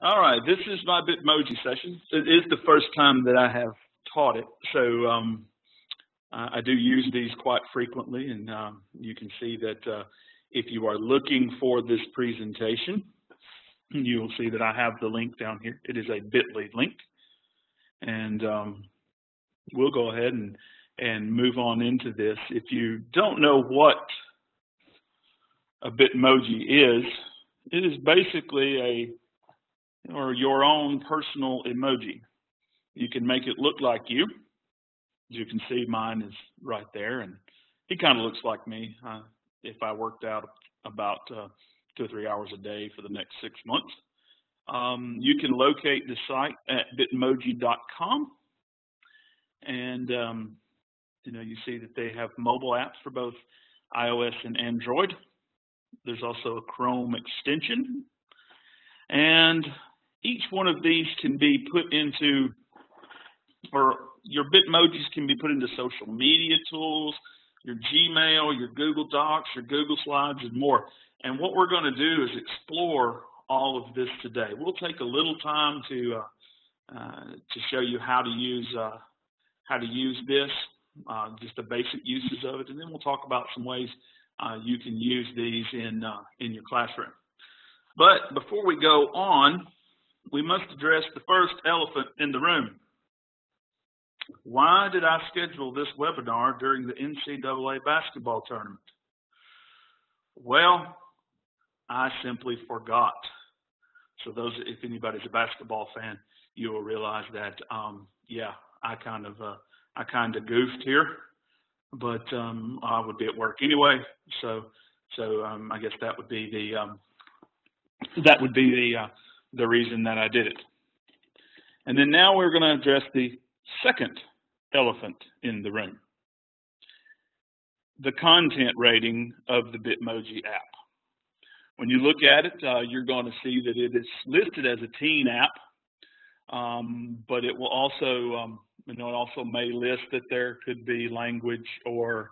All right, this is my Bitmoji session. It is the first time that I have taught it, so I do use these quite frequently, and you can see that if you are looking for this presentation, you'll see that I have the link down here. It is a bit.ly link, and we'll go ahead and move on into this. If you don't know what a Bitmoji is, it is basically your own personal emoji. You can make it look like you. As you can see, mine is right there, and he kind of looks like me if I worked out about 2 or 3 hours a day for the next 6 months. You can locate the site at bitmoji.com, and you see that they have mobile apps for both iOS and Android. There's also a Chrome extension, and each one of these can be put into, or your Bitmojis can be put into social media tools, your Gmail, your Google Docs, your Google Slides, and more. And what we're going to do is explore all of this today. We'll take a little time to show you how to use this, just the basic uses of it, and then we'll talk about some ways you can use these in your classroom. But before we go on, we must address the first elephant in the room. Why did I schedule this webinar during the NCAA basketball tournament? Well, I simply forgot. So if anybody's a basketball fan, you will realize that, yeah, I kind of goofed here, but I would be at work anyway. So I guess that would be the reason that I did it. And then now we're going to address the second elephant in the room, the content rating of the Bitmoji app. When you look at it, you're going to see that it is listed as a teen app, but it will also, it also may list that there could be language or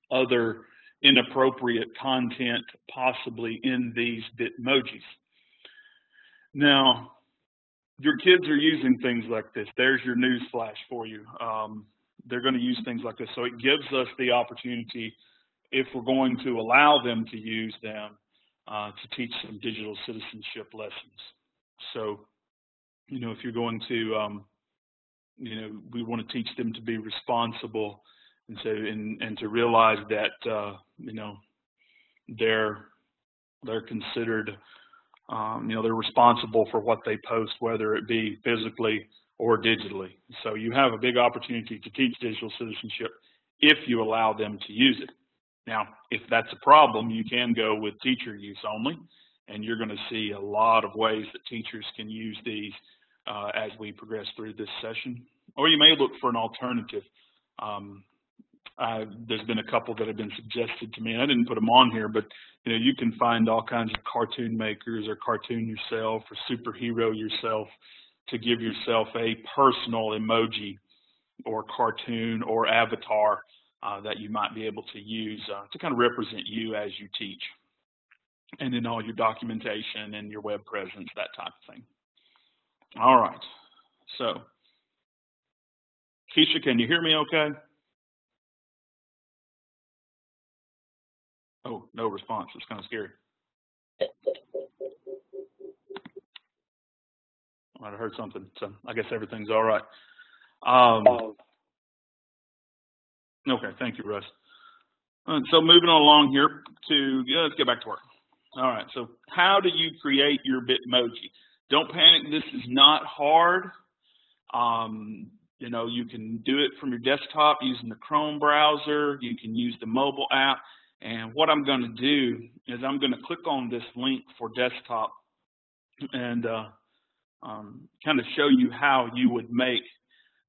other inappropriate content possibly in these Bitmojis. Now, your kids are using things like this. There's your news flash for you. They're going to use things like this. So it gives us the opportunity, if we're going to allow them to use them, to teach some digital citizenship lessons. So, if you're going to, we want to teach them to be responsible, and to realize that, they're considered, they're responsible for what they post, whether it be physically or digitally. So you have a big opportunity to teach digital citizenship if you allow them to use it. Now, if that's a problem, you can go with teacher use only, and you're going to see a lot of ways that teachers can use these as we progress through this session. Or you may look for an alternative. There's been a couple that have been suggested to me, and I didn't put them on here, but you can find all kinds of cartoon makers or cartoon yourself or superhero yourself to give yourself a personal emoji or cartoon or avatar that you might be able to use to kind of represent you as you teach, and in all your documentation and your web presence, that type of thing. All right, so Keisha, can you hear me okay? Oh, no response. It's kind of scary. I might have heard something, so I guess everything's all right. Okay, thank you, Russ. So moving along here let's get back to work. All right, so how do you create your Bitmoji? Don't panic, this is not hard. You can do it from your desktop using the Chrome browser. You can use the mobile app. And what I'm going to do is I'm going to click on this link for desktop and kind of show you how you would make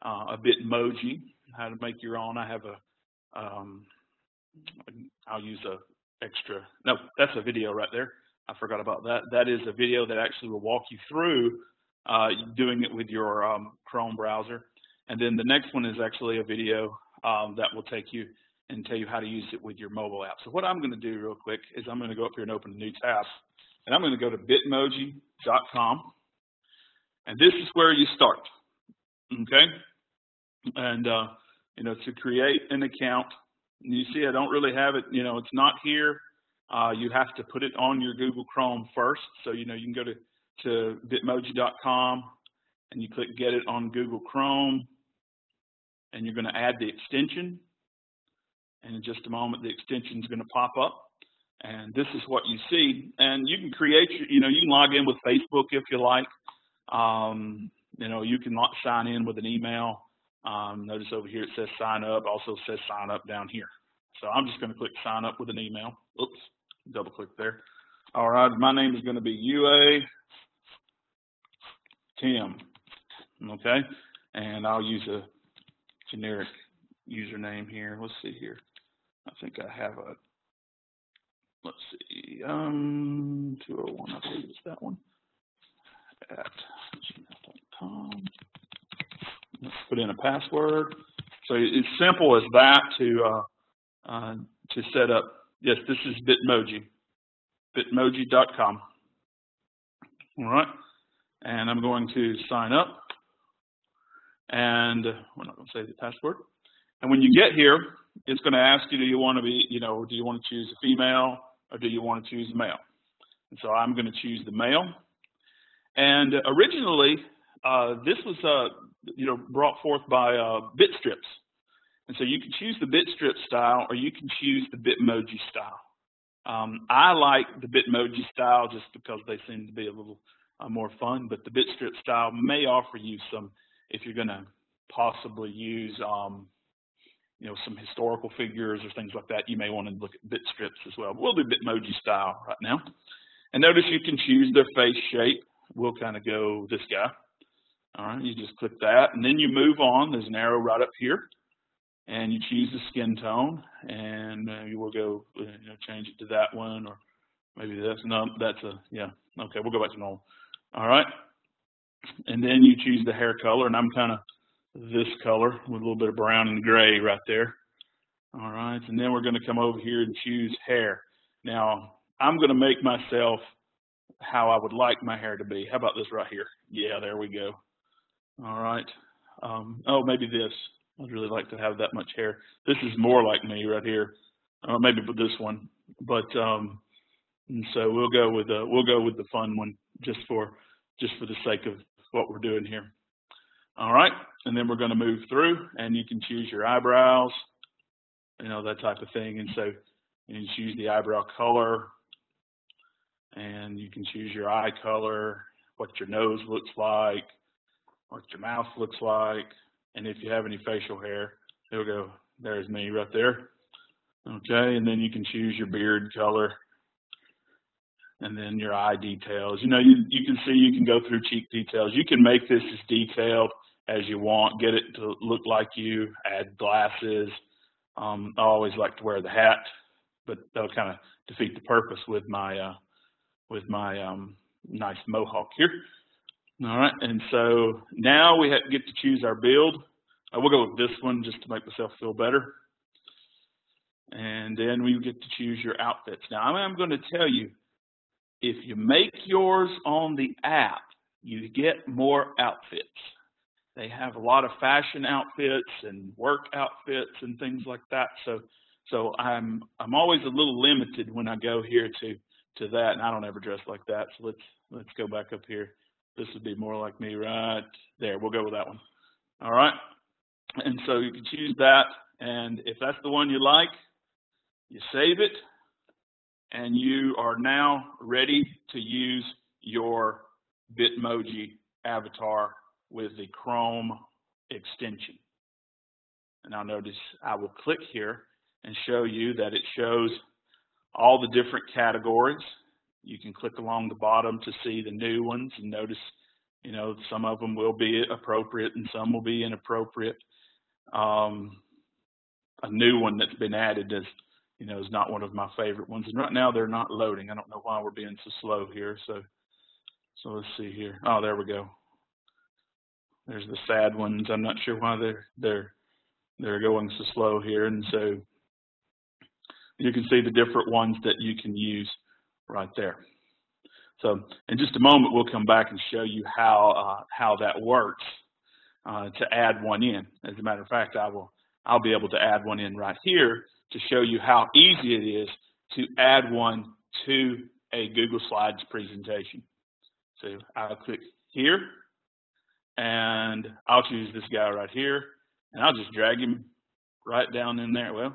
a Bitmoji, how to make your own. I have I'll use that's a video right there. I forgot about that. That is a video that actually will walk you through doing it with your Chrome browser. And then the next one is actually a video that will take you and tell you how to use it with your mobile app. So what I'm going to do real quick is I'm going to go up here and open a new tab. And I'm going to go to bitmoji.com, and this is where you start. Okay, and to create an account, you see I don't really have it. It's not here. You have to put it on your Google Chrome first. So you can go to bitmoji.com and you click Get It on Google Chrome, and you're going to add the extension. And in just a moment, the extension is going to pop up, and this is what you see. And you can create, you can log in with Facebook if you like. You can sign in with an email. Notice over here it says sign up. Also says sign up down here. So I'm just going to click sign up with an email. Oops, double click there. All right, my name is going to be UA Tim. Okay, and I'll use a generic username here. Let's see here. I think I have a, let's see, 201, I believe it's that one, at gmail.com. Let's put in a password. So it's simple as that to set up. Yes, this is Bitmoji, bitmoji.com. All right, and I'm going to sign up, and we're not going to say the password. And when you get here, it's going to ask you, do you want to choose a female or do you want to choose a male? And so I'm going to choose the male. And originally, this was brought forth by Bitstrips. And so you can choose the Bitstrip style or you can choose the Bitmoji style. I like the Bitmoji style just because they seem to be a little more fun, but the Bitstrip style may offer you some, if you're going to possibly use some historical figures or things like that, you may want to look at Bitstrips as well. We'll do Bitmoji style right now. And notice you can choose their face shape. We'll kind of go this guy. All right, you just click that, and then you move on. There's an arrow right up here, and you choose the skin tone, and you will go, change it to that one, or maybe this. No, that's a, yeah. Okay, we'll go back to normal. All right, and then you choose the hair color, and I'm kind of this color with a little bit of brown and gray right there. All right, and then we're going to come over here and choose hair. Now, I'm going to make myself how I would like my hair to be. How about this right here? Yeah, there we go. All right. Oh, maybe this. I'd really like to have that much hair. This is more like me right here. Maybe with this one. But and so we'll go with the fun one just for the sake of what we're doing here. All right, and then we're going to move through, and you can choose your eyebrows, that type of thing. And so you choose the eyebrow color, and you can choose your eye color, what your nose looks like, what your mouth looks like, and if you have any facial hair, it'll go, there's me right there. Okay, and then you can choose your beard color, and then your eye details. You can see, you can go through cheek details. You can make this as detailed as you want, get it to look like you, add glasses. I always like to wear the hat, but that'll kind of defeat the purpose with my nice mohawk here. All right, and so now we get to choose our build. We'll go with this one just to make myself feel better. And then we get to choose your outfits. Now, I'm going to tell you, if you make yours on the app, you get more outfits. They have a lot of fashion outfits and work outfits and things like that. So I'm always a little limited when I go here to that, and I don't ever dress like that. So let's go back up here. This would be more like me right there. We'll go with that one. All right. And so you can choose that, and if that's the one you like, you save it, and you are now ready to use your Bitmoji avatar with the Chrome extension. And now notice I will click here and show you that it shows all the different categories. You can click along the bottom to see the new ones, and notice, some of them will be appropriate and some will be inappropriate. A new one that's been added is not one of my favorite ones, and right now they're not loading. I don't know why we're being so slow here. So let's see here. Oh, there we go. There's the sad ones. I'm not sure why they're going so slow here, and so you can see the different ones that you can use right there. So in just a moment, we'll come back and show you how that works to add one in. As a matter of fact, I'll be able to add one in right here to show you how easy it is to add one to a Google Slides presentation. So I'll click here, and I'll choose this guy right here, and I'll just drag him right down in there. Well,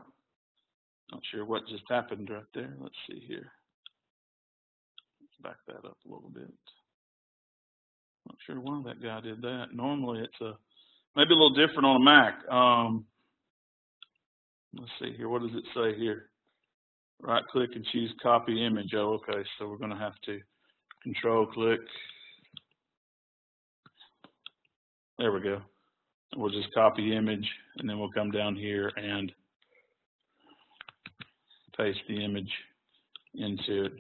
not sure what just happened right there. Let's see here. Let's back that up a little bit. Not sure why that guy did that. Normally it's maybe a little different on a Mac. Let's see here. What does it say here? Right click and choose copy image. Oh, okay. So we're going to have to control click. There we go. We'll just copy image, and then we'll come down here and paste the image into it.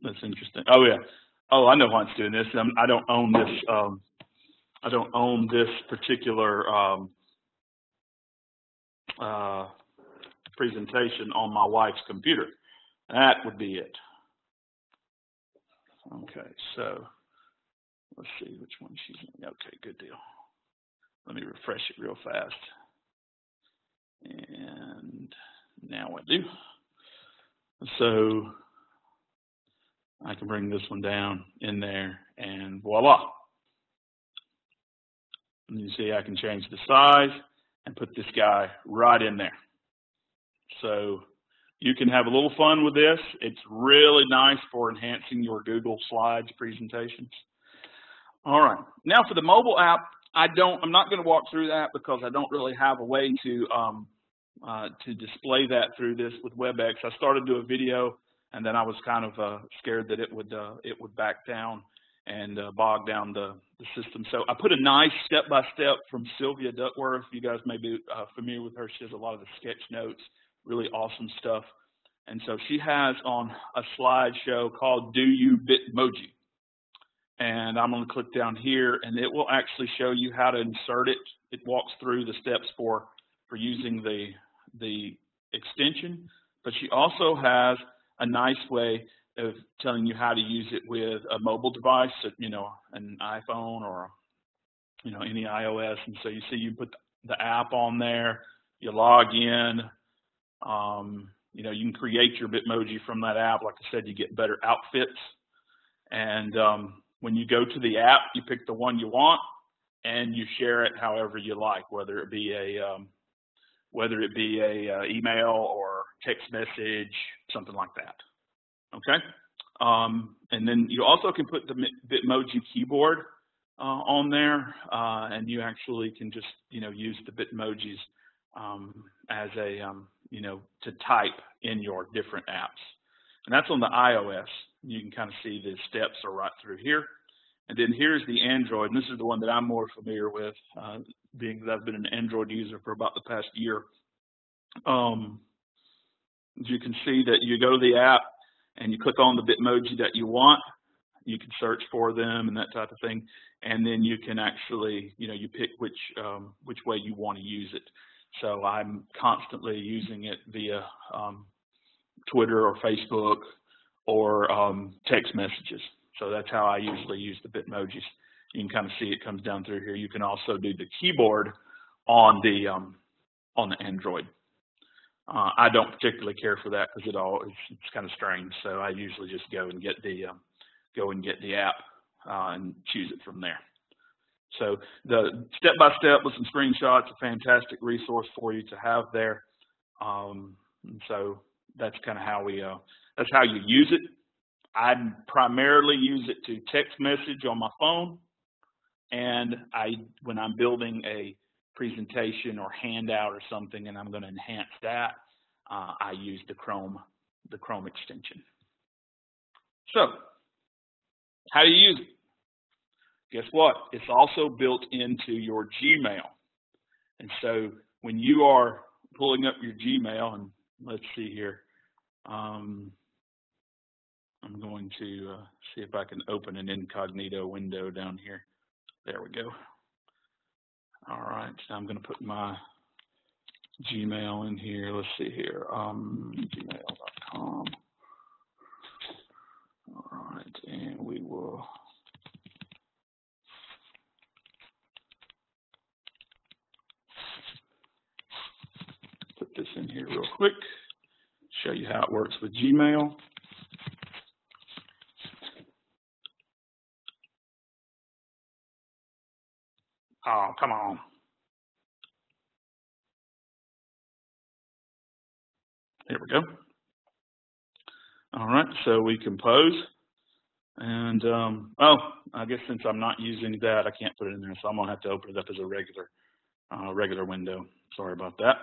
That's interesting. Oh yeah. Oh, I know why it's doing this. I don't own this. I don't own this particular presentation on my wife's computer. That would be it. Okay, so let's see which one she's in. Okay, good deal. Let me refresh it real fast. And now I do. So I can bring this one down in there, and voila. And you see I can change the size and put this guy right in there. So you can have a little fun with this. It's really nice for enhancing your Google Slides presentations. All right, now for the mobile app, I'm not going to walk through that because I don't really have a way to display that through this with WebEx. I started to do a video, and then I was kind of scared that it would back down and bog down the system. So I put a nice step-by-step from Sylvia Duckworth. You guys may be familiar with her. She does a lot of the sketch notes, really awesome stuff. And so she has on a slideshow called Do You Bitmoji? And I'm going to click down here, and it will actually show you how to insert it. It walks through the steps for using the extension, but she also has a nice way of telling you how to use it with a mobile device, you know, an iPhone or, you know, any iOS. And so you see you put the app on there, you log in, you know, you can create your Bitmoji from that app. Like I said, you get better outfits. And when you go to the app, you pick the one you want and you share it however you like, whether it be a email or text message, something like that. Okay. And then you also can put the Bitmoji keyboard on there, and you actually can just, you know, use the Bitmojis as a, you know, to type in your different apps. And that's on the iOS. You can kind of see the steps are right through here. And then here's the Android, and this is the one that I'm more familiar with, being that I've been an Android user for about the past year. As you can see that you go to the app and you click on the Bitmoji that you want. You can search for them and that type of thing. And then you can actually, you know, you pick which way you want to use it. So I'm constantly using it via Twitter or Facebook or text messages. So that's how I usually use the Bitmojis. You can kind of see it comes down through here. You can also do the keyboard on the Android. I don't particularly care for that because it's kind of strange. So I usually just go and get the app and choose it from there. So the step-by-step with some screenshots, a fantastic resource for you to have there. And so that's kind of how that's how you use it. I primarily use it to text message on my phone, and when I'm building a presentation or handout or something, and I'm going to enhance that, I use the Chrome extension. So, how do you use it? Guess what? It's also built into your Gmail, and so when you are pulling up your Gmail, and let's see here. I'm going to see if I can open an incognito window down here. There we go. All right, so I'm going to put my Gmail in here. Let's see here, gmail.com. All right, and we here real quick, show you how it works with Gmail. Oh, come on. Here we go. All right, so we compose. And, oh, I guess since I'm not using that, I can't put it in there, so I'm going to have to open it up as a regular window. Sorry about that.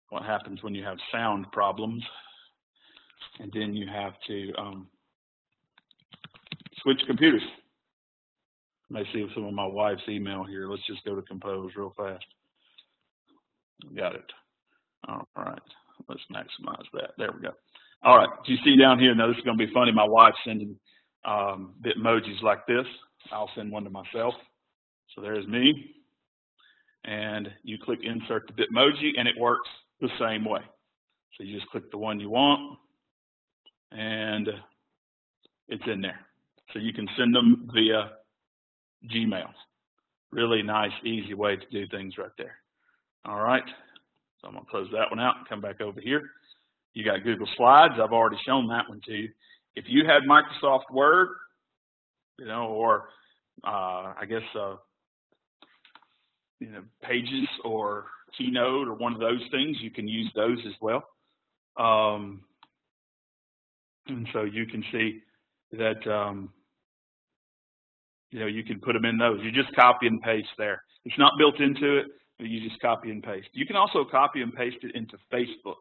What happens when you have sound problems, and then you have to switch computers. Let me see some of my wife's email here. Let's just go to compose real fast. Got it. All right, let's maximize that. There we go. All right, do you see down here? Now this is going to be funny. My wife's sending Bitmojis like this. I'll send one to myself. So there's me. And you click insert the Bitmoji, and it works the same way. So you just click the one you want, and it's in there. So you can send them via Gmail. Really nice, easy way to do things right there. All right, so I'm going to close that one out and come back over here. You got Google Slides. I've already shown that one to you. If you had Microsoft Word, or I guess, Pages or Keynote or one of those things, you can use those as well. And so you can see that, you can put them in those. You just copy and paste there. It's not built into it, but you just copy and paste. You can also copy and paste it into Facebook.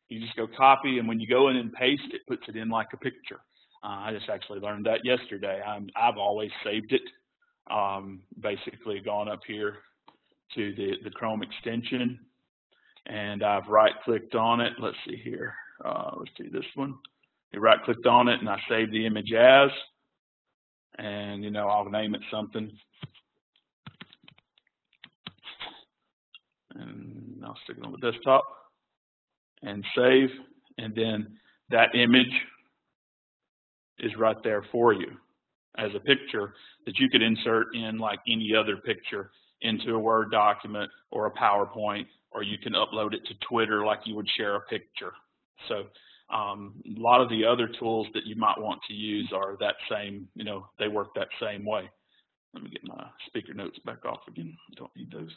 You just go copy, and when you go in and paste, it puts it in like a picture. I just actually learned that yesterday. I've always saved it. Basically gone up here to the Chrome extension, and I've right-clicked on it. Let's see here. Let's see this one. I right-clicked on it, and I saved the image as, and I'll name it something, and I'll stick it on the desktop and save, and then that image is right there for you as a picture that you could insert in like any other picture into a Word document or a PowerPoint, or you can upload it to Twitter like you would share a picture. So a lot of the other tools that you might want to use are that same, they work that same way. Let me get my speaker notes back off again. Don't need those.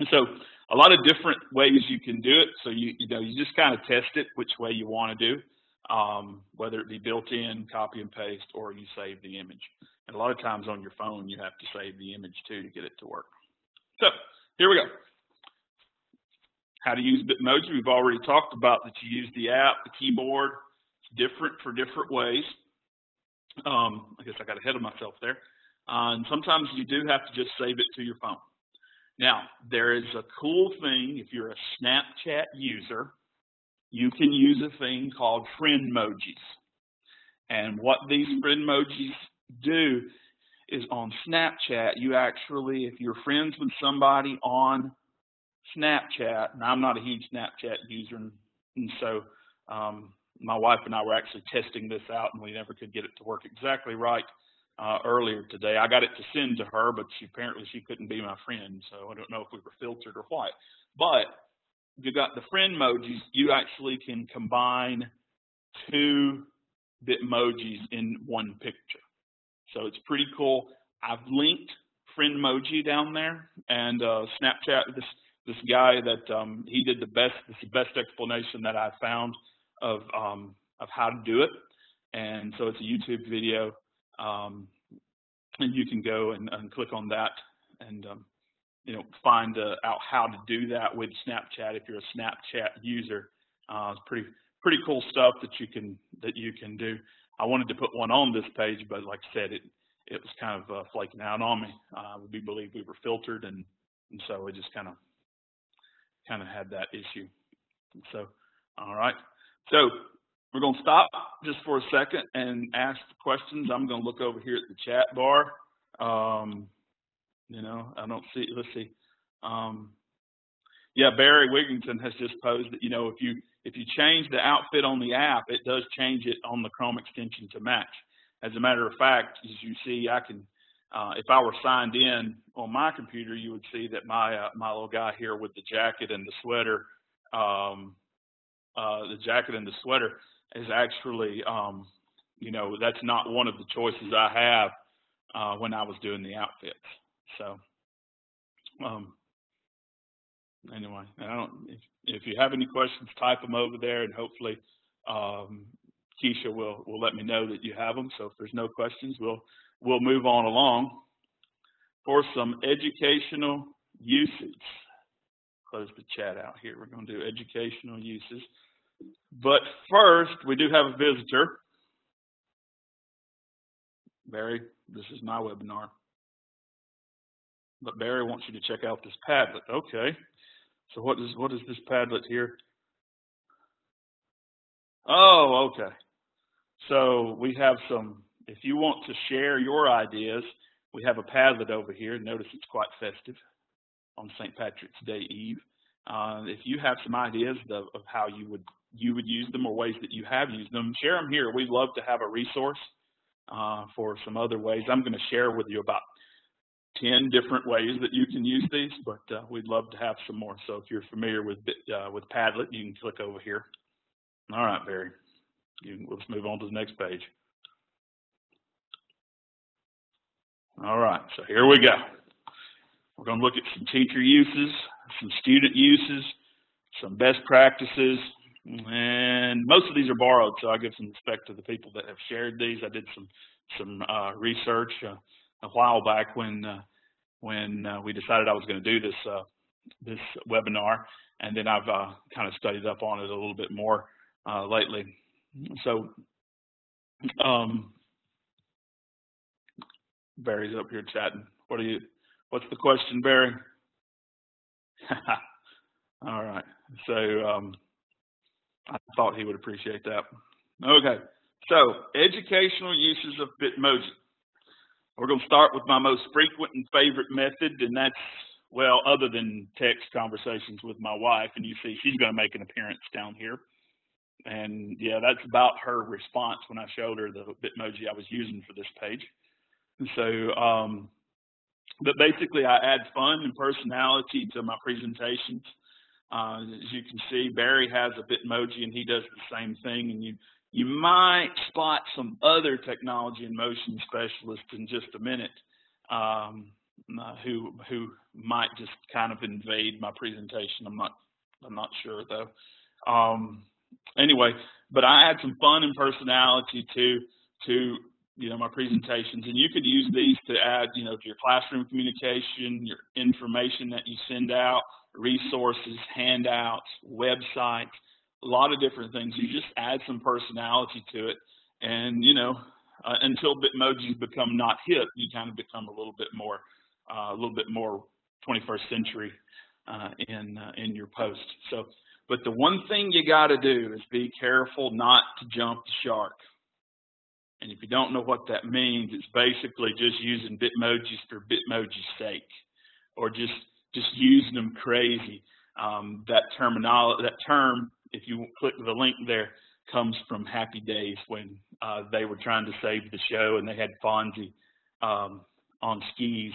And so a lot of different ways you can do it. So you just kind of test it which way you want to do, whether it be built in, copy and paste, or you save the image. And a lot of times on your phone, you have to save the image too to get it to work. So here we go. How to use Bitmoji. We've already talked about that you use the app, the keyboard. It's different for different ways. I guess I got ahead of myself there. And sometimes you do have to just save it to your phone. Now, there is a cool thing. If you're a Snapchat user, you can use a thing called Friendmojis. And what these Friendmojis do is on Snapchat, you actually, if you're friends with somebody on Snapchat, and I'm not a huge Snapchat user, and so my wife and I were actually testing this out, and we never could get it to work exactly right earlier today. I got it to send to her, but apparently she couldn't be my friend, so I don't know if we were filtered or what. But you got the Friendmojis. You actually can combine two Bitmojis in one picture. So it's pretty cool. I've linked Friendmoji down there, and Snapchat, this guy that he did this is the best explanation that I found of how to do it. And so it's a YouTube video, and you can go and click on that and find out how to do that with Snapchat if you're a Snapchat user. It's pretty cool stuff that you can do. I wanted to put one on this page, but like I said, it was kind of flaking out on me. We believe we were filtered, and so we just kind of had that issue. And so, all right. So we're going to stop just for a second and ask questions. I'm going to look over here at the chat bar. I don't see. Let's see. Yeah, Barry Wigington has just posed that if you change the outfit on the app, it does change it on the Chrome extension to match. As a matter of fact, as you see, I can, if I were signed in on my computer, you would see that my little guy here with the jacket and the sweater the jacket and the sweater is actually, that's not one of the choices I have when I was doing the outfits. So anyway, I don't. If you have any questions, type them over there, and hopefully Keisha will let me know that you have them. So if there's no questions, we'll move on along for some educational uses. Close the chat out here. We're going to do educational uses. But first, we do have a visitor. Barry, this is my webinar. But Barry wants you to check out this Padlet. Okay. So what is this Padlet here? Oh, okay. So we have some, if you want to share your ideas, we have a Padlet over here. Notice it's quite festive on St. Patrick's Day Eve. If you have some ideas of how you would use them or ways that you have used them, share them here. We'd love to have a resource for some other ways. I'm going to share with you about 10 different ways that you can use these, but we'd love to have some more. So if you're familiar with Padlet, you can click over here. All right, Barry. Let's move on to the next page. All right, so here we go. We're going to look at some teacher uses, some student uses, some best practices, and most of these are borrowed, so I give some respect to the people that have shared these. I did some research a while back when we decided I was going to do this webinar, and then I've kind of studied up on it a little bit more lately. So Barry's up here chatting. What's the question, Barry? All right. So I thought he would appreciate that. Okay. So educational uses of Bitmoji. We're going to start with my most frequent and favorite method, and that's, well, other than text conversations with my wife, and you see she's going to make an appearance down here. And yeah, that's about her response when I showed her the Bitmoji I was using for this page. And so, but basically I add fun and personality to my presentations. As you can see, Barry has a Bitmoji and he does the same thing. And you might spot some other technology and motion specialists in just a minute who might just kind of invade my presentation. I'm not sure though. Anyway, but I add some fun and personality to my presentations, and you could use these to add to your classroom communication, your information that you send out, resources, handouts, websites, a lot of different things. You just add some personality to it, and until Bitmojis become not hip, you kind of become a little bit more 21st century in your post. So, but the one thing you got to do is be careful not to jump the shark. And if you don't know what that means, it's basically just using Bitmojis for Bitmoji's sake, or just using them crazy. That term, if you click the link there, comes from Happy Days when they were trying to save the show, and they had Fonzie on skis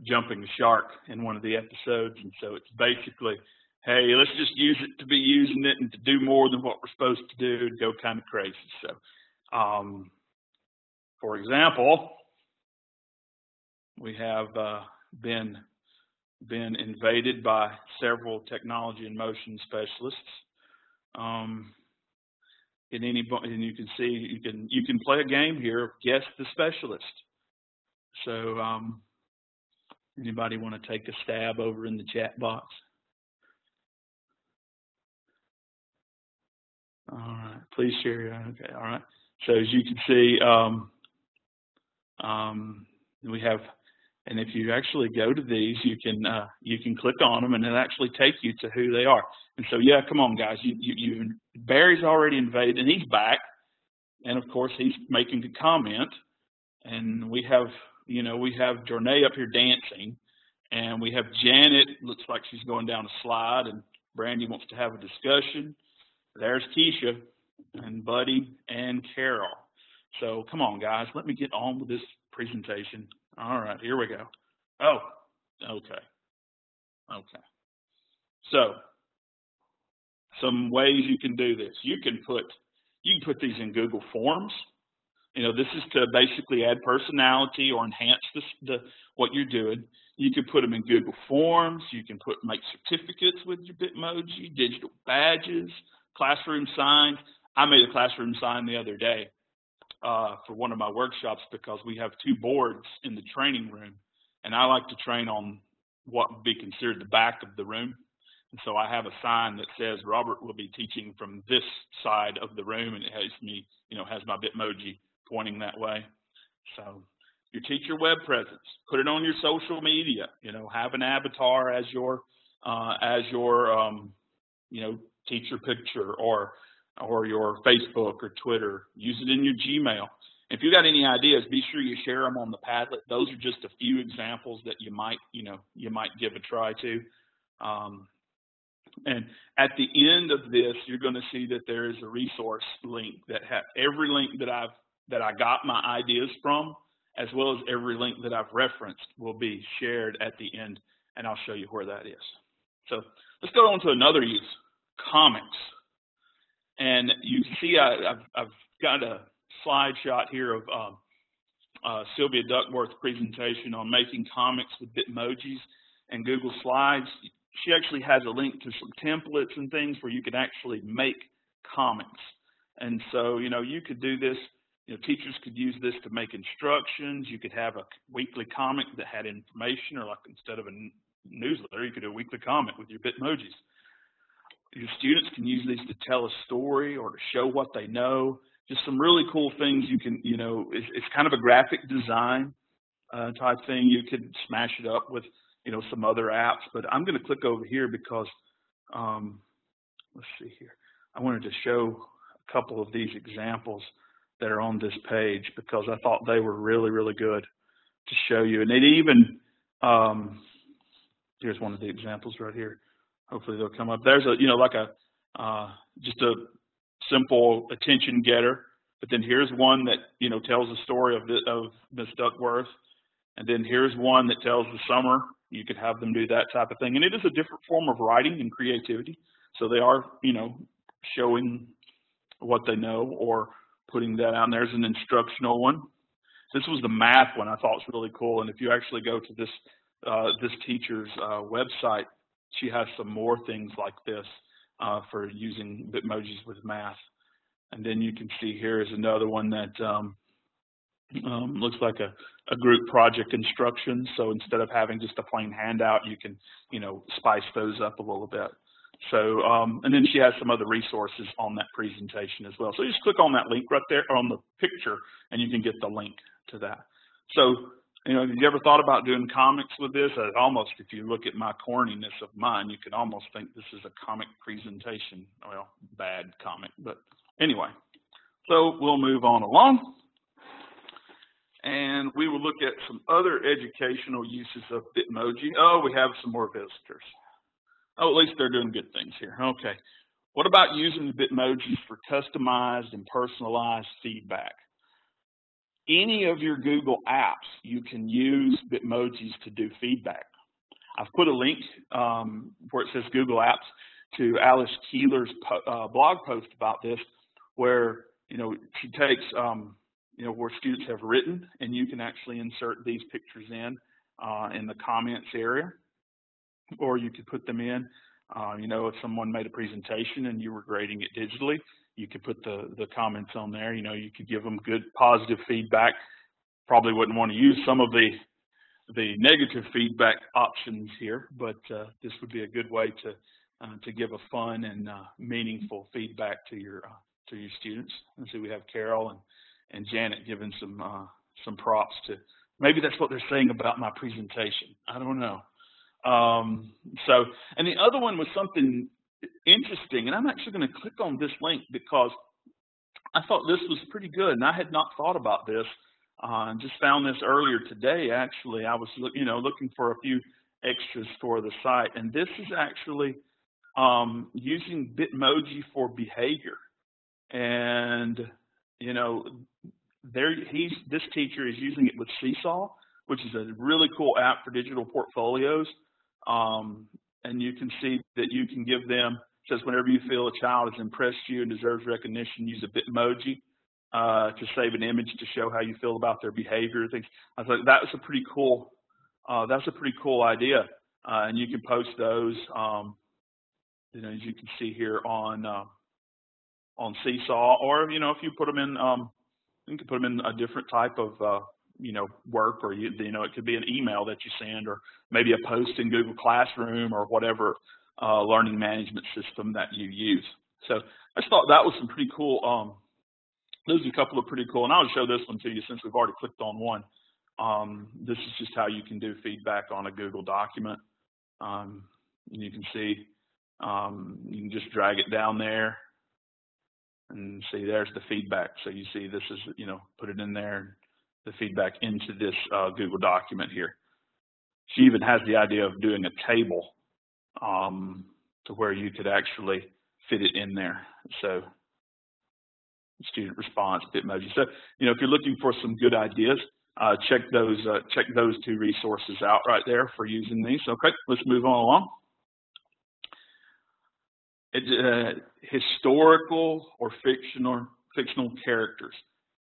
jumping a shark in one of the episodes. And so it's basically, hey, let's just use it to be using it and to do more than what we're supposed to do and go kind of crazy. So, for example, we have been invaded by several technology and motion specialists. And you can see you can play a game here. Guess the specialist. So anybody want to take a stab over in the chat box? All right, please share. Okay, all right. So as you can see, we have, and if you actually go to these, you can click on them, and it'll actually take you to who they are. And so, yeah, come on, guys. Barry's already invaded, and he's back, and of course he's making a comment. And we have Jornay up here dancing, and we have Janet. Looks like she's going down a slide, and Brandy wants to have a discussion. There's Keisha, and Buddy, and Carol. So come on, guys. Let me get on with this presentation. All right, here we go. Oh, okay. So some ways you can do this. You can put these in Google Forms. This is to basically add personality or enhance what you're doing. You can put them in Google Forms. You can make certificates with your Bitmoji, digital badges, classroom signs. I made a classroom sign the other day for one of my workshops because we have 2 boards in the training room, and I like to train on what would be considered the back of the room. And so I have a sign that says Robert will be teaching from this side of the room, and it has me, has my Bitmoji pointing that way. So your teacher web presence, put it on your social media. Have an avatar as your teacher picture or your Facebook or Twitter. Use it in your Gmail. If you got any ideas, be sure you share them on the Padlet. Those are just a few examples that you might give a try to. And at the end of this, you're going to see that there is a resource link that has every link that I got my ideas from, as well as every link that I've referenced will be shared at the end, and I'll show you where that is. So let's go on to another use, comics. And you can see I've got a slide shot here of Sylvia Duckworth's presentation on making comics with Bitmojis and Google Slides. She actually has a link to some templates and things where you can actually make comics. And so, you could do this. Teachers could use this to make instructions. You could have a weekly comic that had information, or like instead of a newsletter, you could do a weekly comic with your Bitmojis. Your students can use these to tell a story or to show what they know. Just some really cool things you can, it's kind of a graphic design type thing. You could smash it up with, some other apps. But I'm going to click over here because, let's see here. I wanted to show a couple of these examples that are on this page because I thought they were really, really good to show you. And it even, here's one of the examples right here. Hopefully they'll come up. There's just a simple attention getter. But then here's one that, tells the story of Miss Duckworth. And then here's one that tells the summer. You could have them do that type of thing. And it is a different form of writing and creativity. So they are, showing what they know or putting that out. And there's an instructional one. This was the math one I thought was really cool. And if you actually go to this teacher's website, she has some more things like this for using Bitmojis with math. And then you can see here is another one that looks like a group project instructions. So instead of having just a plain handout, you can, spice those up a little bit. So, and then she has some other resources on that presentation as well. So you just click on that link right there on the picture and you can get the link to that. So, have you ever thought about doing comics with this? Almost, if you look at my corniness of mine, you can almost think this is a comic presentation. Well, bad comic, but anyway. So we'll move on along. And we will look at some other educational uses of Bitmoji. Oh, we have some more visitors. Oh, at least they're doing good things here. Okay. What about using Bitmojis for customized and personalized feedback? Any of your Google apps, you can use Bitmojis to do feedback. I've put a link where it says Google Apps to Alice Keeler's blog post about this, where she takes where students have written, and you can actually insert these pictures in the comments area, or you could put them in. If someone made a presentation and you were grading it digitally, you could put the comments on there. You could give them good positive feedback. Probably wouldn't want to use some of the negative feedback options here, but this would be a good way to give a fun and meaningful feedback to your students. And so we have Carol and Janet giving some props to. Maybe that's what they're saying about my presentation. I don't know. And the other one was something interesting, and I'm actually going to click on this link because I thought this was pretty good, and I had not thought about this. Just found this earlier today. Actually, I was looking for a few extras for the site, and this is actually using Bitmoji for behavior. And this teacher is using it with Seesaw, which is a really cool app for digital portfolios. And you can see that you can give them, says, whenever you feel a child has impressed you and deserves recognition, use a Bitmoji to save an image to show how you feel about their behavior. Things. I thought that was a pretty cool. That's a pretty cool idea, and you can post those. You know, as you can see here on Seesaw, or you know, if you put them in, you can put them in a different type of you know, work, or you know, it could be an email that you send, or maybe a post in Google Classroom, or whatever learning management system that you use. So I just thought that was some pretty cool. Those are a couple of pretty cool, and I'll show this one to you since we've already clicked on one. This is just how you can do feedback on a Google document. And you can see, you can just drag it down there and see there's the feedback. So you see this is, you know, put it in there, the feedback into this Google document here. She even has the idea of doing a table to where you could actually fit it in there. So student response, Bitmoji. So, you know, if you're looking for some good ideas, check those two resources out right there for using these. Okay, let's move on along. Historical or fictional characters.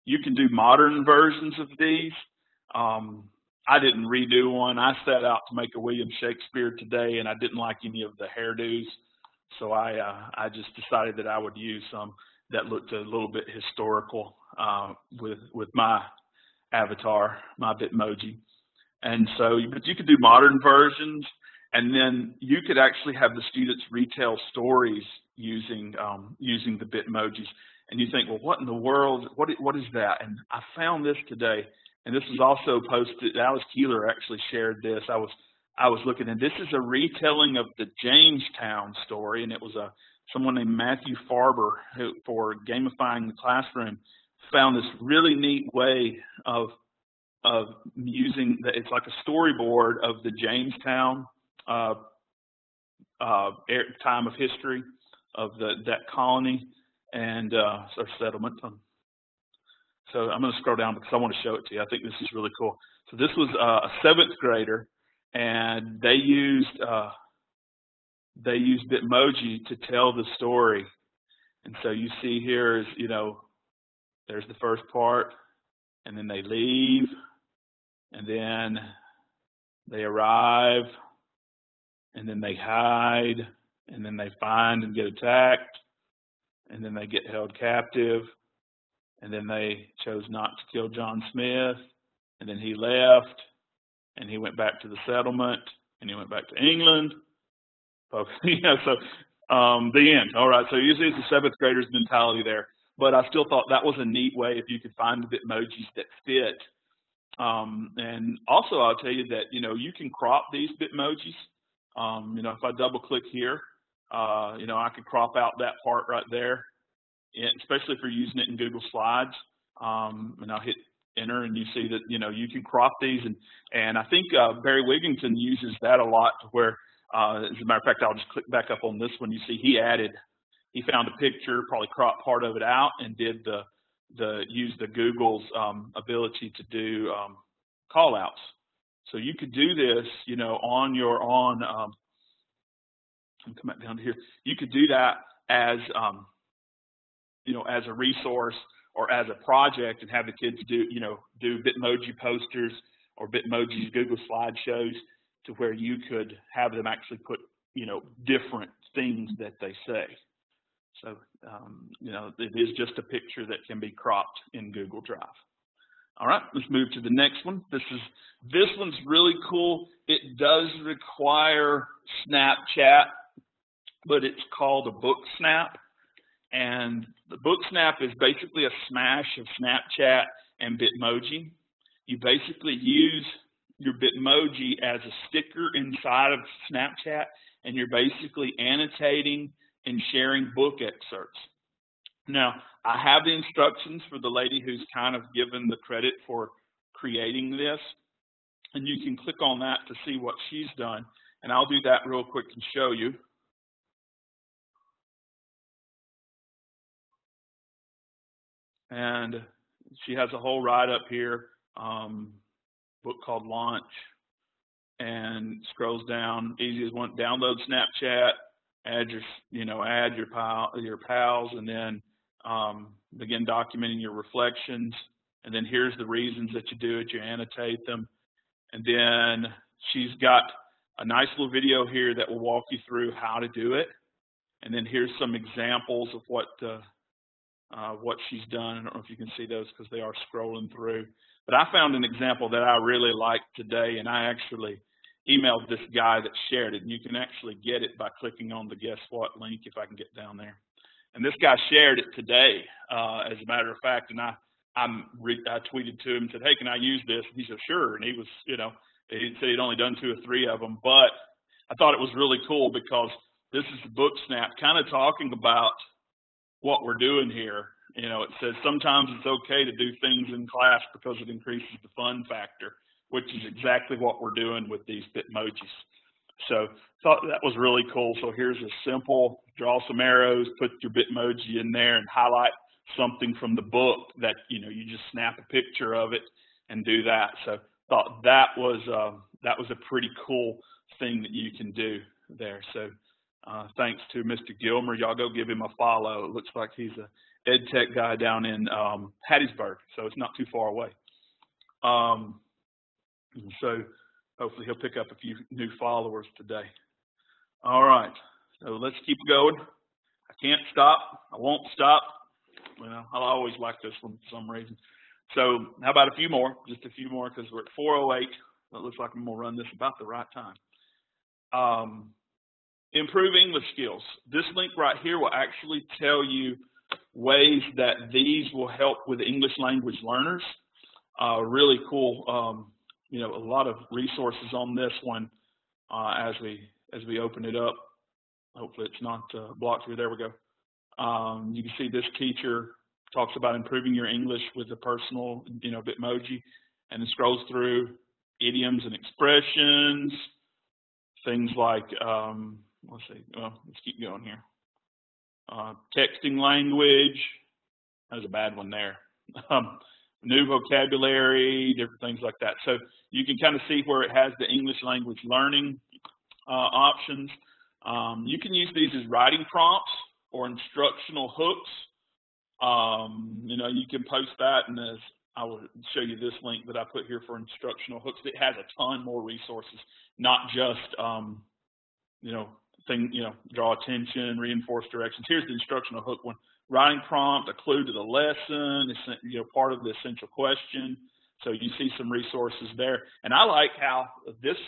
You can do modern versions of these. I didn't redo one. I set out to make a William Shakespeare today, and I didn't like any of the hairdos, so I just decided that I would use some that looked a little bit historical with my avatar, my Bitmoji. And so, but you could do modern versions, and then you could actually have the students retell stories using the Bitmojis. And you think, well, what in the world? What is that? And I found this today, and this was also posted. Alice Keeler actually shared this. I was looking, and this is a retelling of the Jamestown story, and it was someone named Matthew Farber, who, for gamifying the classroom, found this really neat way of using it's like a storyboard of the Jamestown time of history of that colony and or settlement. So I'm going to scroll down because I want to show it to you. I think this is really cool. So this was a 7th grader, and they used Bitmoji to tell the story. And so you see here is, you know, there's the first part, and then they leave, and then they arrive, and then they hide, and then they find and get attacked, and then they get held captive, and then they chose not to kill John Smith, and then he left, and he went back to the settlement, and he went back to England. Yeah, so the end. All right, so you see it's the 7th grader's mentality there. But I still thought that was a neat way if you could find the Bitmojis that fit. And also I'll tell you that, you know, you can crop these Bitmojis. You know, if I double click here, you know, I could crop out that part right there, especially if you're using it in Google Slides. And I'll hit enter, and you see that, you know, you can crop these. And I think Barry Wigington uses that a lot to where, as a matter of fact, I'll just click back up on this one. You see he found a picture, probably cropped part of it out, and did use the Google's ability to do call outs. So you could do this, you know, on your own. I'll come back down to here. You could do that as, you know, as a resource or as a project, and have the kids do Bitmoji posters or Bitmoji's Google slideshows, to where you could have them actually put, you know, different things that they say. So, you know, it is just a picture that can be cropped in Google Drive. All right, let's move to the next one. This one's really cool. It does require Snapchat, but it's called a book snap. And the book snap is basically a smash of Snapchat and Bitmoji. You basically use your Bitmoji as a sticker inside of Snapchat, and you're basically annotating and sharing book excerpts. Now, I have the instructions for the lady who's kind of given the credit for creating this, and you can click on that to see what she's done. And I'll do that real quick and show you. And she has a whole write-up here, book called Launch, and scrolls down, easy as one, download Snapchat, add your pals, and then begin documenting your reflections. And then here's the reasons that you do it. You annotate them. And then she's got a nice little video here that will walk you through how to do it. And then here's some examples of what she's done. I don't know if you can see those because they are scrolling through. But I found an example that I really liked today, and I actually emailed this guy that shared it. And you can actually get it by clicking on the guess what link if I can get down there. And this guy shared it today, as a matter of fact, and I tweeted to him and said, hey, can I use this? And he said, sure. And he was, he said he'd only done 2 or 3 of them, but I thought it was really cool because this is the book snap kind of talking about what we're doing here. It says sometimes it's okay to do things in class because it increases the fun factor, which is exactly what we're doing with these Bitmojis. So thought that was really cool. So here's a simple, draw some arrows, put your Bitmoji in there and highlight something from the book that, you just snap a picture of it and do that. So thought that was a pretty cool thing that you can do there. So thanks to Mr. Gilmer. Y'all go give him a follow. It looks like he's a ed tech guy down in Hattiesburg, so it's not too far away. So hopefully he'll pick up a few new followers today. All right, so let's keep going. I can't stop. I won't stop. I'll always like this one for some reason. So how about a few more? Just a few more because we're at 4:08. It looks like I'm going to run this about the right time. Improve English skills. This link right here will actually tell you ways that these will help with English language learners. Really cool. A lot of resources on this one as we open it up. Hopefully it's not blocked through. There we go. You can see this teacher talks about improving your English with a personal, Bitmoji, and it scrolls through idioms and expressions, things like, let's see, well, let's keep going here. Texting language, there's a bad one there. New vocabulary, different things like that. So you can kind of see where it has the English language learning options. You can use these as writing prompts or instructional hooks. You can post that, and as I will show you this link that I put here for instructional hooks. It has a ton more resources, not just draw attention, reinforce directions. Here's the instructional hook one: writing prompt, a clue to the lesson, part of the essential question. So you see some resources there, and I like how this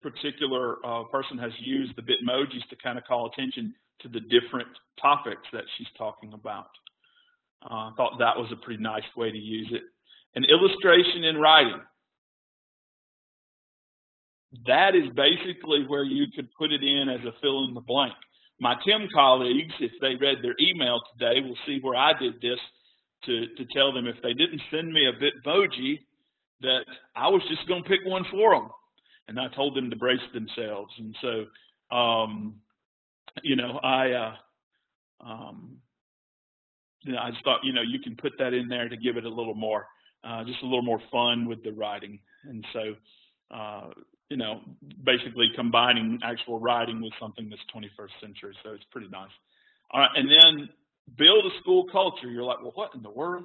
particular person has used the Bitmojis to kind of call attention to the different topics that she's talking about. I thought that was a pretty nice way to use it. An illustration in writing. That is basically where you could put it in as a fill in the blank. My TIM colleagues, if they read their email today, will see where I did this to tell them if they didn't send me a Bitmoji, that I was just going to pick one for them. And I told them to brace themselves. And so, I just thought, you can put that in there to give it a little more, just a little more fun with the writing. And so, basically combining actual writing with something that's 21st century. So it's pretty nice. All right, and then build a school culture. You're like, well, what in the world?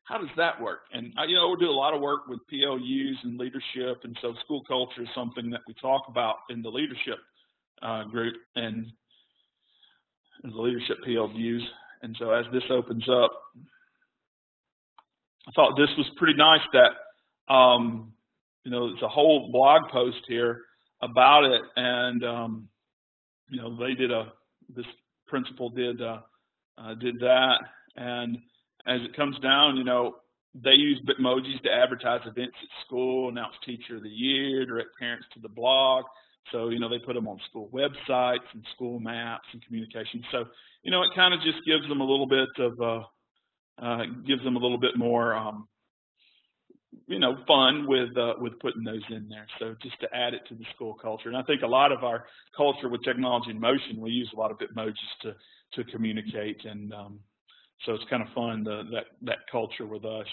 How does that work? And, we do a lot of work with PLUs and leadership. And so school culture is something that we talk about in the leadership group and the leadership PLUs. And so as this opens up, I thought this was pretty nice that, there's a whole blog post here about it. And, they did this principal did that. And as it comes down, they use Bitmojis to advertise events at school, announce Teacher of the Year, direct parents to the blog. So, they put them on school websites and school maps and communication. So, it kind of just gives them a little bit of, more, fun with putting those in there. So just to add it to the school culture. And I think a lot of our culture with technology in motion, we use a lot of Bitmojis to communicate. And so it's kind of fun, that culture with us.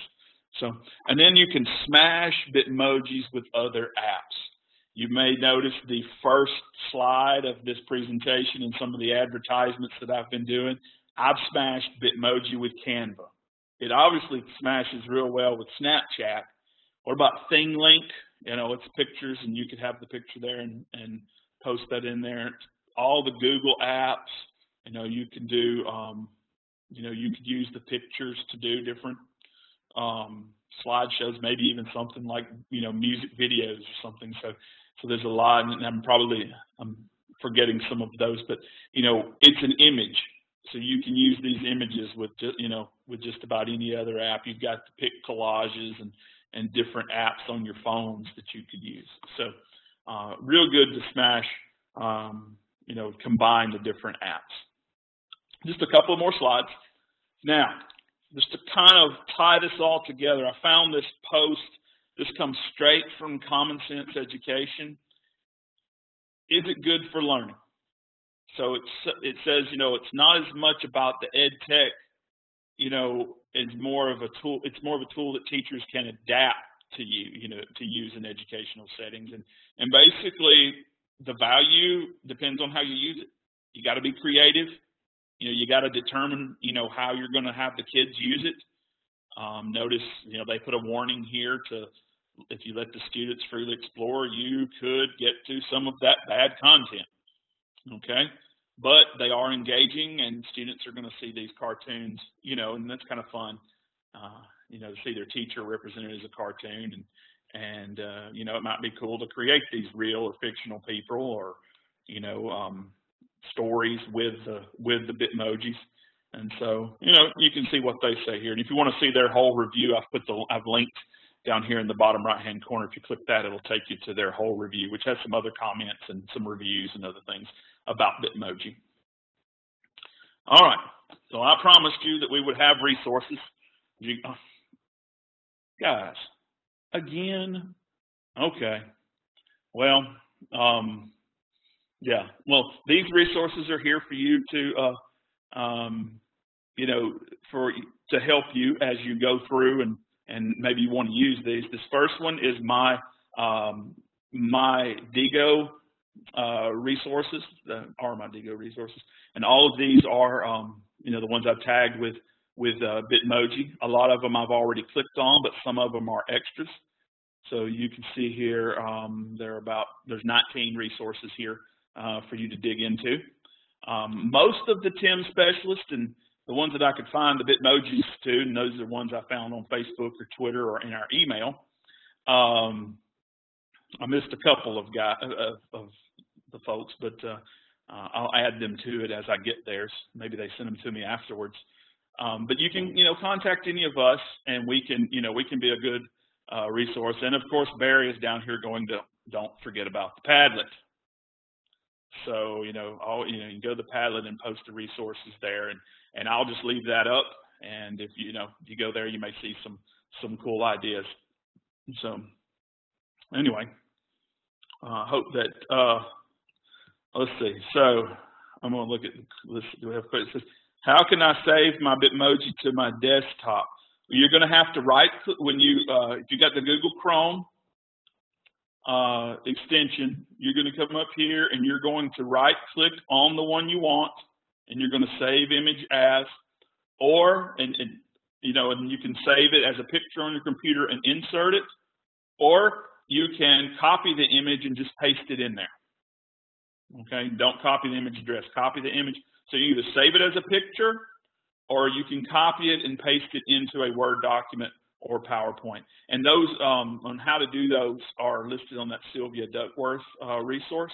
So, and then you can smash Bitmojis with other apps. You may notice the first slide of this presentation and some of the advertisements that I've been doing. I've smashed Bitmoji with Canva. It obviously smashes real well with Snapchat. What about ThingLink? You know, it's pictures, and you could have the picture there and post that in there. All the Google apps, you know, you can do, you know, you could use the pictures to do different slideshows, maybe even something like, you know, music videos or something. So there's a lot, and I'm forgetting some of those, but, you know, it's an image. So you can use these images with, you know, with just about any other app. You've got to pick collages and different apps on your phones that you could use. So real good to smash, you know, combine the different apps. Just a couple more slides. Now, just to kind of tie this all together, I found this post. This comes straight from Common Sense Education. Is it good for learning? So it says, you know, it's not as much about the ed tech, you know, it's more of a tool. It's more of a tool that teachers can adapt to you know, to use in educational settings. And basically, the value depends on how you use it. You got to be creative. You know, you got to determine, you know, how you're going to have the kids use it. Notice, you know, they put a warning here to, if you let the students freely explore, you could get to some of that bad content. Okay, but they are engaging, and students are going to see these cartoons, you know, and that's kind of fun, you know, to see their teacher represented as a cartoon, and you know, it might be cool to create these real or fictional people, or, you know, stories with the Bitmojis. And so, you know, you can see what they say here. And if you want to see their whole review, I've linked down here in the bottom right-hand corner. If you click that, it'll take you to their whole review, which has some other comments and some reviews and other things about Bitmoji. All right, so I promised you that we would have resources. Guys, again, okay. Well, yeah. Well, these resources are here for you to, you know, to help you as you go through and maybe you want to use these. This first one is my Digo resources, my Digo resources, and all of these are, you know, the ones I've tagged with Bitmoji. A lot of them I've already clicked on, but some of them are extras. So you can see here, there's 19 resources here for you to dig into. Most of the TIM specialists and the ones that I could find the Bitmojis to, and those are the ones I found on Facebook or Twitter or in our email. I missed a couple of the folks, but I'll add them to it as I get theirs. Maybe they send them to me afterwards. But you can, you know, contact any of us, and we can be a good resource. And of course, Barry is down here going to, don't forget about the Padlet. So, you know, you can go to the Padlet and post the resources there, and I'll just leave that up. And if you go there, you may see some cool ideas. So anyway, I hope that let's see. So I'm going to look at this. Do we have questions? It says, how can I save my Bitmoji to my desktop? Well, you're going to have to right-click when you if you got the Google Chrome extension, you're going to come up here and you're going to right-click on the one you want, and you're going to save image as, or and you know, and you can save it as a picture on your computer and insert it, or you can copy the image and just paste it in there. Okay, don't copy the image address. Copy the image. So you either save it as a picture, or you can copy it and paste it into a Word document or PowerPoint. And those on how to do those are listed on that Sylvia Duckworth resource.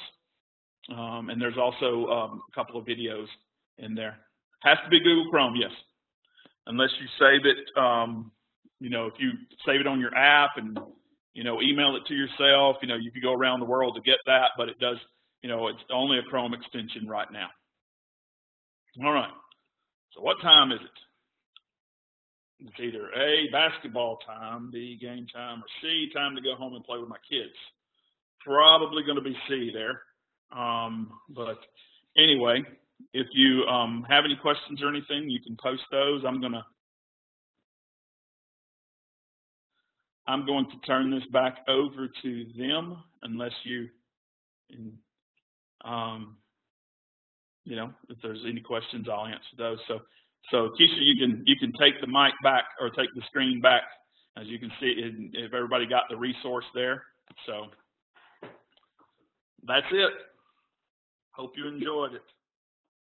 And there's also a couple of videos in there. Has to be Google Chrome, yes. Unless you save it, you know, if you save it on your app and, you know, email it to yourself, you know, you can go around the world to get that, but it does, you know, it's only a Chrome extension right now. All right. So what time is it? It's either A, basketball time, B, game time, or C, time to go home and play with my kids. Probably going to be C there. But anyway, if you have any questions or anything, you can post those. I'm going to I'm going to turn this back over to them unless you, if there's any questions, I'll answer those. So Keisha, you can take the mic back or take the screen back. As you can see, if everybody got the resource there. So that's it. Hope you enjoyed it.